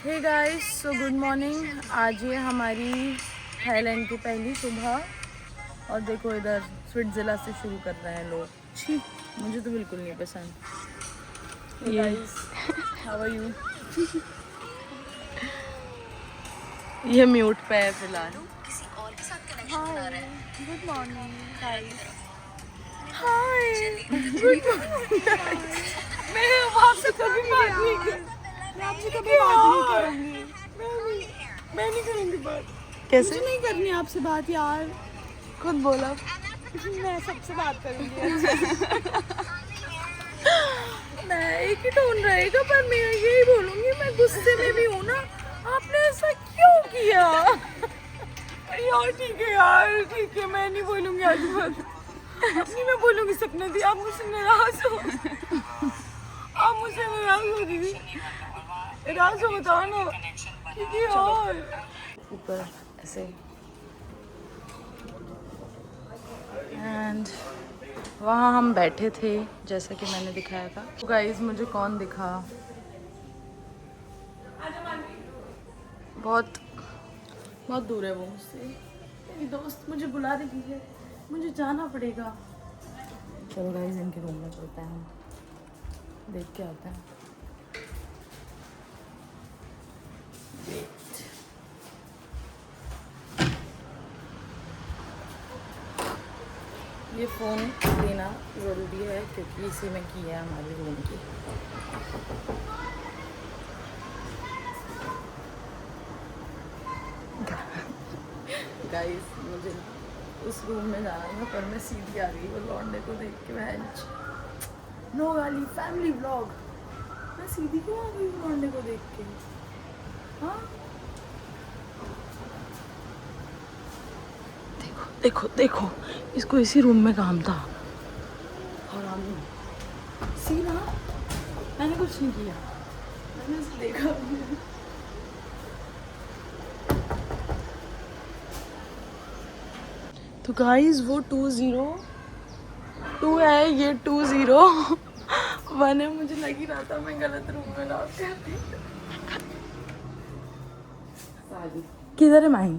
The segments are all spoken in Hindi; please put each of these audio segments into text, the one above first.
हे गाइस, सो गुड मॉर्निंग। आज ये हमारी थाईलैंड की पहली सुबह और देखो इधर स्विट्ज़रलैंड से शुरू कर रहे हैं लोग। छी, मुझे तो बिल्कुल नहीं पसंद। Hey guys, how are you? ये म्यूट पे है फिलहाल। Good morning guys. Hi, good morning. मैं आपसे कभी बात नहीं कर, मैं आपसे कभी बात नहीं करूंगी। मैं नहीं करूँगी बात। मुझे कैसे? नहीं करनी आपसे बात यार। खुद बोला। मैं सबसे बात करूंगी अच्छे से। मैं एक ही टोन रहेगा, पर मैं यही बोलूंगी, मैं गुस्से में भी हूँ ना। आपने ऐसा क्यों किया? यार ठीक है यार, ठीक है, मैं नहीं बोलूंगी आज बात। नहीं मैं बोलूंगी सपना दी, आप मुझसे नाराज हो। आप मुझसे नाराज हो दीदी, नाराज हो बताओ ना। ठीक है यार। ऊपर ऐसे एंड वहाँ हम बैठे थे जैसा कि मैंने दिखाया था। तो गाइस मुझे कौन दिखा? बहुत बहुत दूर है वो मुझसे। मेरी दोस्त मुझे बुला रही है, मुझे जाना पड़ेगा। चलो गाइस इनके रूम में चलते हैं, हम देख के आते हैं। ये फ़ोन लेना ज़रूरी है क्योंकि इसी में की है हमारे रूम की। गाइस मुझे उस रूम में जाना था, पर मैं सीधी आ गई वो लौंडे को देख के। बेंच नो गाली, फैमिली व्लॉग। मैं सीधी क्यों आ गई लौंडे को देख के? हाँ देखो देखो देखो, इसको इसी रूम में काम था। हरामी सी ना, मैंने कुछ नहीं किया, मैंने उसे देखा। तो गाइस वो 202 है, ये 201 है। मुझे लग ही रहा था मैं गलत रूम में लॉक कर दी। किधर है माही?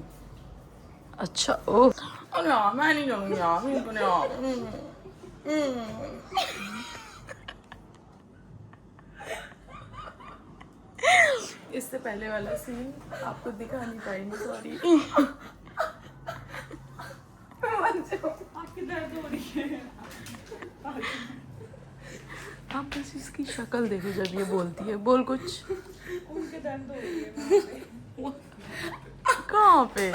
अच्छा ओ, अरे यार मैं नहीं जाऊंगी यार, मेरे को नहीं यार। इससे पहले वाला सीन आपको दिखा नहीं पाएंगे, सॉरी। आपकी दर्द हो रही है। आप बस इसकी शक्ल देखो जब ये बोलती है। बोल कुछ। उनके दर्द हो रही है। कहाँ पे?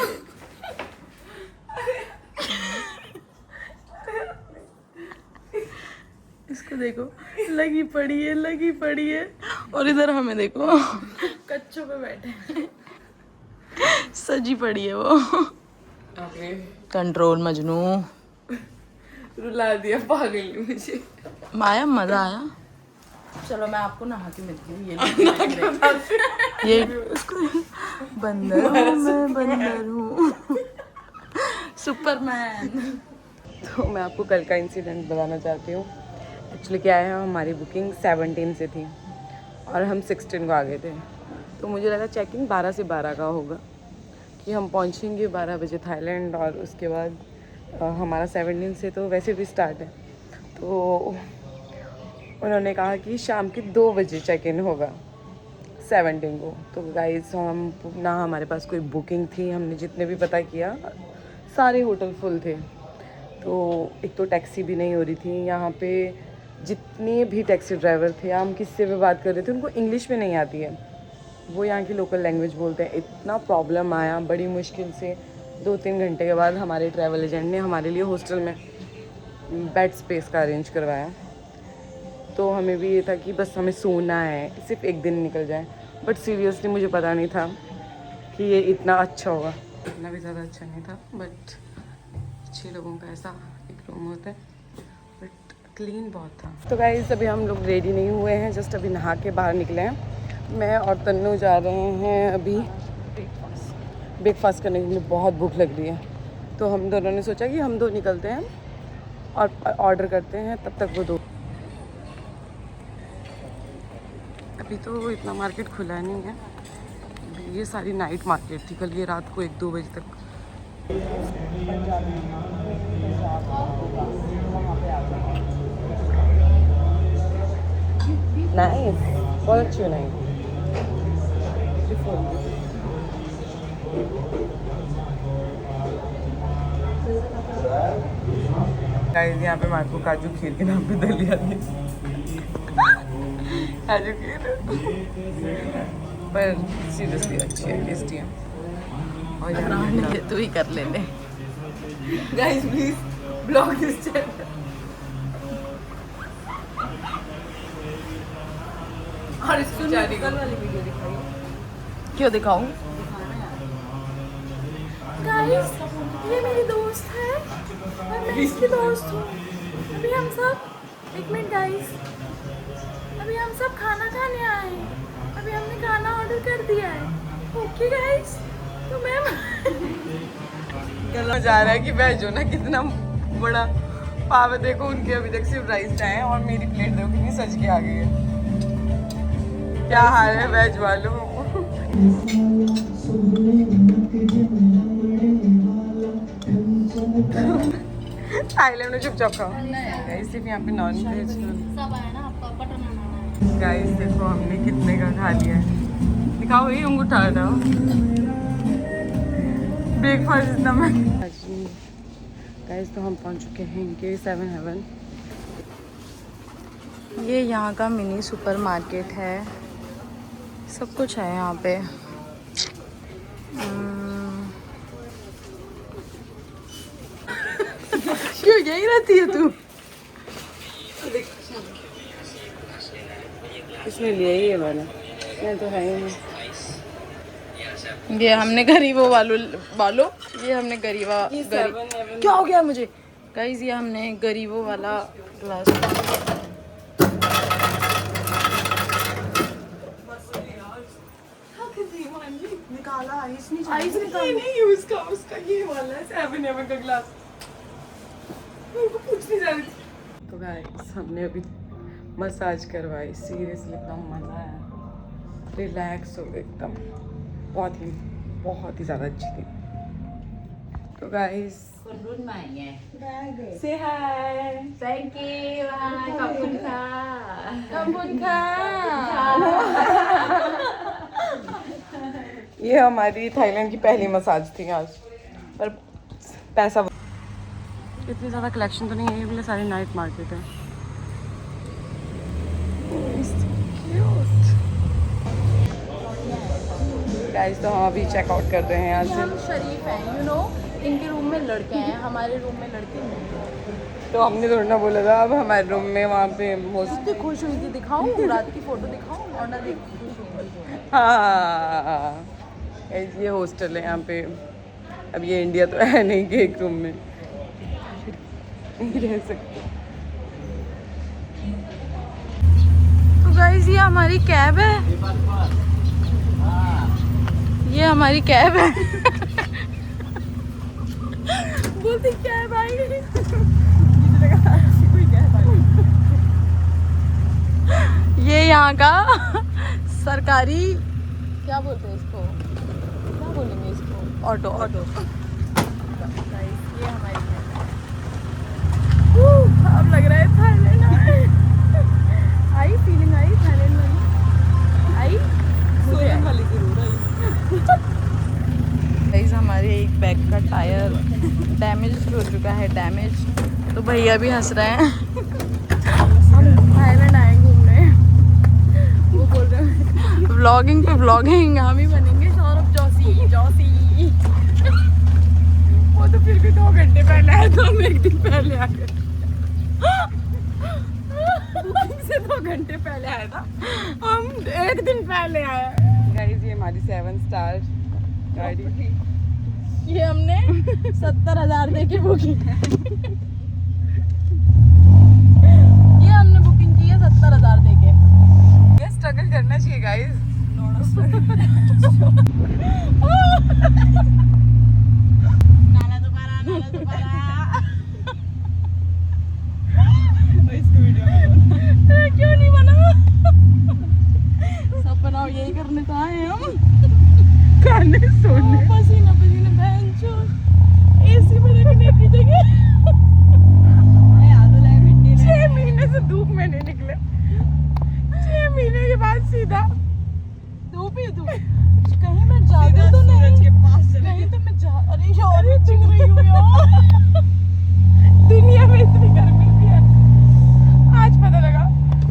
इसको देखो, लगी पड़ी है। और इधर हमें देखो, कच्चों पे बैठे हैं। सजी पड़ी है वो। कंट्रोल मजनू। रुला दिया पागल ने मुझे। माया मजा आया। चलो मैं आपको नहा के मिलती हूँ। ये उसको बंदर हूँ मैं, बंदर हूँ। सुपरमैन। तो मैं आपको कल का इंसिडेंट बताना चाहती हूँ। एक्चुअली क्या है, हमारी बुकिंग 17 से थी और हम 16 को आ गए थे। तो मुझे लगा चेकिंग 12 से 12 का होगा कि हम पहुँचेंगे 12 बजे थाईलैंड, और उसके बाद हमारा 17 से तो वैसे भी स्टार्ट है। तो उन्होंने कहा कि शाम के 2 बजे चेक इन होगा 17 को। तो गाइस हम ना, हमारे पास कोई बुकिंग थी, हमने जितने भी पता किया सारे होटल फुल थे। तो एक तो टैक्सी भी नहीं हो रही थी यहाँ पे। जितने भी टैक्सी ड्राइवर थे, हम किससे भी बात कर रहे थे, उनको इंग्लिश में नहीं आती है, वो यहाँ की लोकल लैंग्वेज बोलते हैं। इतना प्रॉब्लम आया, बड़ी मुश्किल से 2-3 घंटे के बाद हमारे ट्रैवल एजेंट ने हमारे लिए हॉस्टल में बेड स्पेस का अरेंज करवाया। तो हमें भी ये था कि बस हमें सोना है, सिर्फ एक दिन निकल जाए। बट सीरियसली मुझे पता नहीं था कि ये इतना अच्छा होगा। इतना भी ज़्यादा अच्छा नहीं था, बट 6 लोगों का ऐसा एक रूम होता है, बट क्लीन बहुत था। तो गाइस अभी हम लोग रेडी नहीं हुए हैं, जस्ट अभी नहा के बाहर निकले हैं। मैं और तन्नू जा रहे हैं अभी ब्रेकफास्ट करने के लिए। बहुत भूख लग रही है, तो हम दोनों ने सोचा कि हम दो निकलते हैं और ऑर्डर करते हैं, तब तक वो दो। अभी तो इतना मार्केट खुला नहीं है, ये सारी नाइट मार्केट थी कल, ये रात को 1-2 बजे तक। नाइस, बहुत अच्छी बनाई। गाइस यहाँ पे मार्को काजू खीर के नाम पे दलिया दी। काजू खीर पर सीरियसली अच्छी है, टेस्टी है। और ये तू ही कर लेने। Guys please blog this channel. और इसको कल वाली वीडियो दिखाई। क्यों दिखाऊं? गाइस ये मेरी दोस्त है और मैं इसकी दोस्त हूँ। अभी हम सब एक मिनट गाइस, अभी हम सब खाना खाने आए हैं। अभी हमने खाना ऑर्डर कर दिया है। ओके गाइस, तो मैम कल जा रहा है कि वेज हो ना, कितना बड़ा पाव है देखो उनके, अभी तक सिर्फ राइस आए हैं और मेरी प्लेट देखो कितनी सज के आ गई है। क्या हाल है वेज वालों। थाईलैंड में चुपचाप खाओ। गाइस सिर्फ यहाँ पे नॉन वेज। गाइस देखो हमने कितने का खा लिया है। दिखाओ ये अंगूठा हटाओ। ब्रेकफास्ट इतना महंगा। गाइस तो हम पहुँच चुके हैं इनके 7 हेवन। ये यहाँ का मिनी सुपरमार्केट है, सब कुछ है यहाँ पे। क्यों यही रहती है तू? इसने लिया ही है मैंने, मैं तो है ही नहीं। ये हमने गरीबों वालों ये हमने क्या हो गया मुझे? गाइस ये हमने गरीबों वाला ग्लास निकाला आइस नहीं यूज का, उसका ये वाला है 7 हेवन का ग्लास। मेरे को पूछने जा रही थी। तो गाइस हमने अभी मसाज करवाई, सीरियसली इतना मजा आया, रिलैक्स हो गए एकदम, बहुत ही ज़्यादा अच्छी थी। तो गाइस से हाय, थैंक यू, खबुन खा। ये हमारी थाईलैंड की पहली मसाज थी आज, पर पैसा इतनी ज़्यादा कलेक्शन तो नहीं है, ये वाले सारी नाइट मार्केट है। गाइस तो हम अभी चेकआउट कर रहे हैं यहाँ हम से। शरीफ हैं, यू नो, इनके रूम में लड़के हैं, हमारे रूम में लड़के नहीं। तो हमने थोड़ा ना बोला था अब हमारे रूम में वहाँ पे कितनी खुश हुई थी, दिखाऊं रात की फोटो दिखाऊं? और ना देख खुश हुई। हाँ ये हॉस्टल है यहाँ पे। अब ये इंडिया तो है नहीं कि एक रूम में नहीं रह सकते। तो गाइस ये हमारी कैब है, ये हमारी कैब है। बोलती कैब आई। ये यहाँ का सरकारी, क्या बोलते हैं इसको, क्या बोलेंगे इसको, ऑटो। ये हमारी कैब है। अब लग रहा है Thailand I, feeling I Thailand वाली आई, मुझे वाली जरूर है। गाइस हमारे एक बैग का टायर डैमेज हो चुका है, तो भैया भी हंस रहे हैं। हम थाईलैंड आए घूमने, वो बोल रहे हैं व्लॉगिंग पे व्लॉगिंग, हम ही बनेंगे सौरभ जोशी। वो तो फिर भी 2 घंटे पहले आए, तो हम 1 दिन पहले आ गए। बुकिंग से 2 घंटे पहले आया था, हम 1 दिन पहले आए। गाइस ये हमारी 7 स्टार गाड़ी, ये हमने 70,000 दे के बुकिंग, ये हमने बुकिंग की है 70,000 दे के। ये स्ट्रगल करना चाहिए गाइस। नाला दोबारा क्यों नहीं बना? सब बनाओ, यही करने तो आए हम। खाने सोने। पसीना पसीना बहन चोद एसी में रखने की जगह 6 महीने से धूप में नहीं निकले, 6 महीने के बाद सीधा धूप ही धूप। कहीं मैं जादू तो नहीं के पास चले कहीं तो मैं जा अरे यार ये चिंग रही हूँ यार। दुनिया में इतनी गर्मी भी है, आज पता लगा,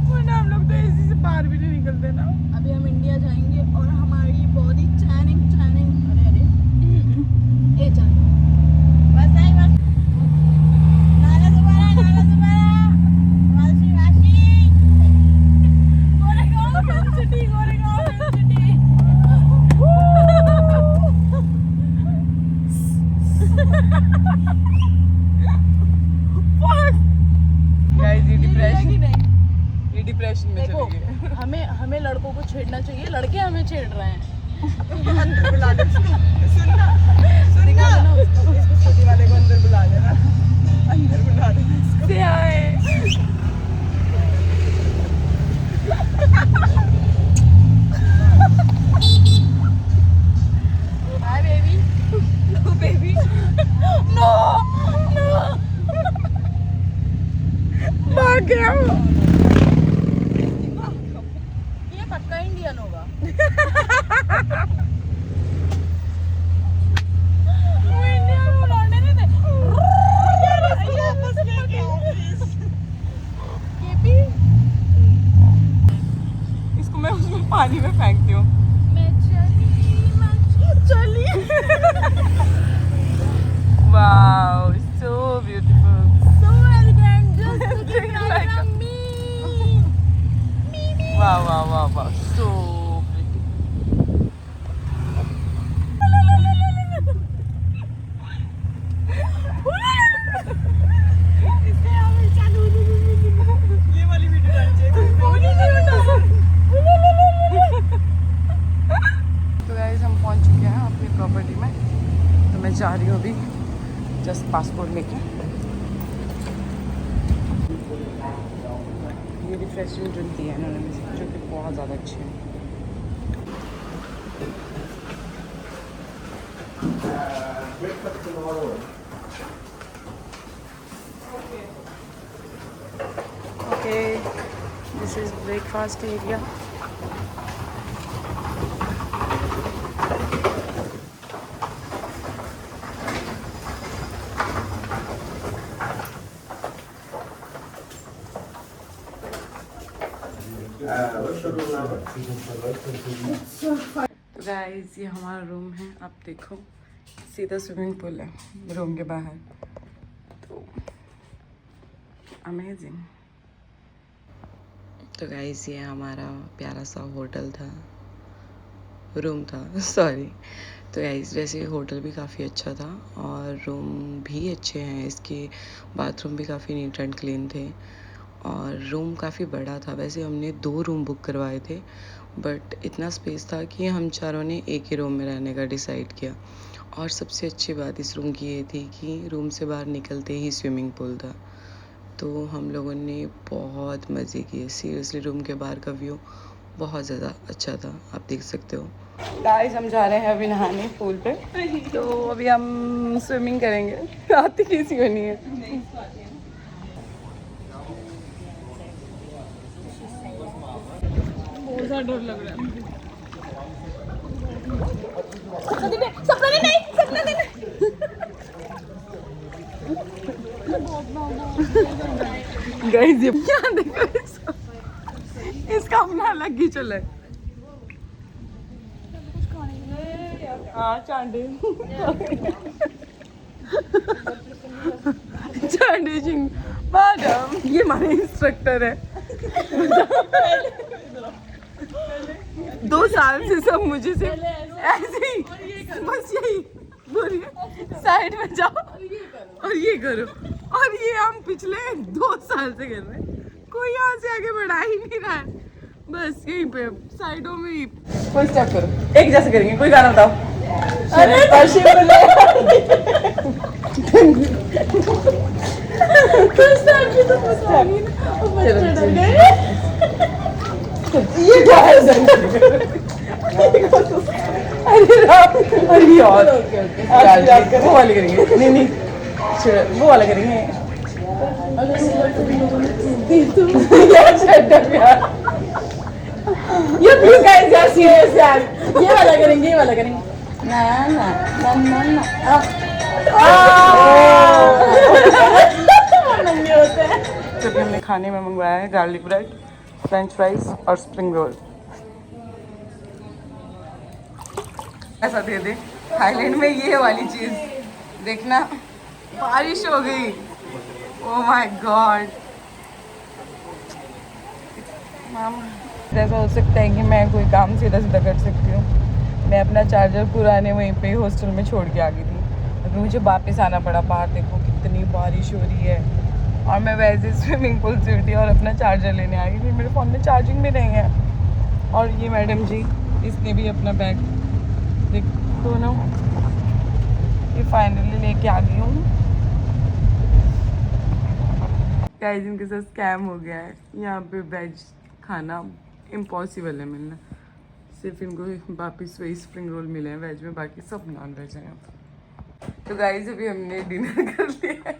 वरना हम लोग तो एसी से बाहर भी नहीं निकलते ना। अभी हम इंडिया जाएंगे और हमारी बॉडी टैनिंग टैनिंग अरे अरे ए जान बस आई बस नाला सुबारा Vashi Vashi Goregaon film city Goregaon film city. Guys ये ये डिप्रेशन, नहीं ये डिप्रेशन में देखो चली गई। हमें लड़कों को छेड़ना चाहिए, लड़के हमें छेड़ रहे हैं। अंदर बुला ले। सुनना दिखा देना उसको। इसको स्कूटी वाले को अंदर बुला लेना, अंदर बुला देना इसको। से आए hi baby no baby, no no भाग गया वो। ये पक्का इंडियन होगा। वो इंडिया में लौंडे नहीं थे। वापस लेके आओ प्लीज। ये भी इसको मैं उसमें पानी में फेंकती हूँ। मैं चली wow so beautiful. so elegant just looking like a me वाह वाह वाह वाह सो प्रिटी। ये वाली वीडियो डाल तो गाइस हम पहुंच चुके हैं अपनी प्रॉपर्टी में, तो मैं जा रही हूँ अभी जस्ट पासपोर्ट लेके। ये रिफ्रेशमेंट ड्रिंक दी है इन्होंने मुझे, जो कि बहुत ज़्यादा अच्छी है। Okay this is breakfast area. तो गाइस ये हमारा रूम है, आप देखो सीधा स्विमिंग पूल है रूम के बाहर, तो अमेजिंग। तो गाइस ये हमारा प्यारा सा होटल था, रूम था सॉरी। तो गाइस वैसे होटल भी काफ़ी अच्छा था और रूम भी अच्छे हैं, इसके बाथरूम भी काफ़ी नीट एंड क्लीन थे और रूम काफ़ी बड़ा था। वैसे हमने 2 रूम बुक करवाए थे, बट इतना स्पेस था कि हम चारों ने एक ही रूम में रहने का डिसाइड किया। और सबसे अच्छी बात इस रूम की ये थी कि रूम से बाहर निकलते ही स्विमिंग पूल था, तो हम लोगों ने बहुत मज़े किए। सीरियसली रूम के बाहर का व्यू बहुत ज़्यादा अच्छा था, आप देख सकते हो। गाइस हम जा रहे हैं अभी नहाने पूल पे, तो अभी हम स्विमिंग करेंगे। आती किसी को नहीं है। बहुत ज़्यादा डर लग रहा है। गाइस ये क्या देखो इसको, इसका अपना अलग ही चला है। हाँ चांडे चांडे सिंह मैडम, ये हमारे इंस्ट्रक्टर है। 2 साल से सब मुझे से ऐसे ही बस यही बोलिए साइड में जाओ और ये करो, और ये हम पिछले 2 साल से कर रहे हैं। कोई यहाँ से आगे बढ़ा ही नहीं रहा है, बस यहीं पे साइडों में ही। कोई स्टेप करो, एक जैसे करेंगे। कोई गाना बताओ। अरे ये क्या है? अरे राम अरे यार वो वाले करेंगे, नहीं नहीं वो वाला करेंगे यार shut up यार you guys are serious यार, ये वाला करेंगे ना ना ना ना ना नंगे होते हैं। तो अभी हमने खाने में मंगवाया है गार्लिक ब्रेड, फ्रेंच फ्राइज और स्प्रिंग रोल। ऐसा दे दे थाईलैंड में ये वाली चीज देखना, बारिश हो गई, ओह माय गॉड। ऐसा हो सकता है कि मैं कोई काम सीधा सीधा कर सकती हूँ। मैं अपना चार्जर पुराने वहीं पे हॉस्टल में छोड़ के आ गई थी, अभी मुझे वापस आना पड़ा। बाहर देखो कितनी बारिश हो रही है और मैं वैसे स्विमिंग पूल से उठी और अपना चार्जर लेने आ गई, फिर मेरे फ़ोन में चार्जिंग भी नहीं है। और ये मैडम जी, इसने भी अपना बैग देखो ना, ये फाइनली लेके आ गई हूँ। गाइस इनके साथ स्कैम हो गया है, यहाँ पे वेज खाना इम्पॉसिबल है मिलना, सिर्फ इनको वापस वही स्प्रिंग रोल मिले हैं वेज में, बाकी सब नॉन वेज हैं। तो गाइस अभी हमने डिनर कर लिया है।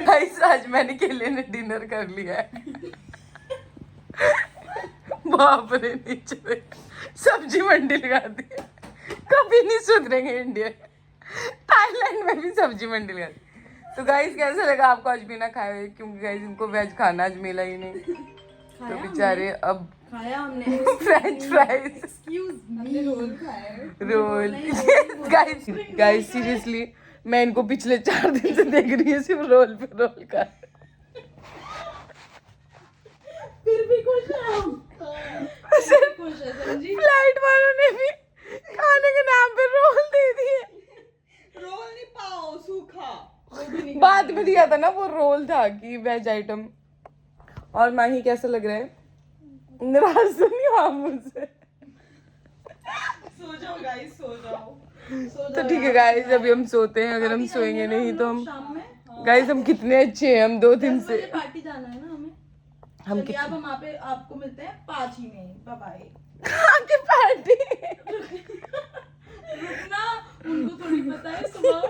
गाइस आज मैंने केले ने डिनर कर लिया है। बाप रे, नीचे सब्जी मंडी लगा दी, कभी नहीं सुधरेंगे इंडिया, थाईलैंड में भी सब्जी मंडी लगा दी। तो गाइस कैसा लगा आपको आज बिना खाए हुए, क्योंकि गाइस इनको वेज खाना आज मिला ही नहीं, तो बेचारे अब खाया हमने फ्रेंच फ्राइज रोल खाया। रोल गाइस सीरियसली मैं इनको पिछले 4 दिन से देख रही हूँ सिर्फ रोल पे रोल का। फिर भी खुश है हम, खुश है समझी। फ्लाइट वालों ने भी खाने के नाम पे रोल दे दिए, रोल नहीं पाओ सूखा, बाद में दिया था ना वो रोल था कि वेज आइटम। और माही कैसा लग रहा है, नाराज तो नहीं हो आप मुझसे? सो जाओ गाइस, सो जाओ। तो ठीक है गाइस अभी हम सोते हैं, अगर हम सोएंगे नहीं तो हम शाम में गाइस हम कितने अच्छे हैं, हम 2 दिन से पार्टी जाना है ना हमें। हम चलिए अब हम वहाँ पे आपको मिलते हैं 5 ही में। Bye bye. की पार्टी रुकना, उनको थोड़ी पता है सुबह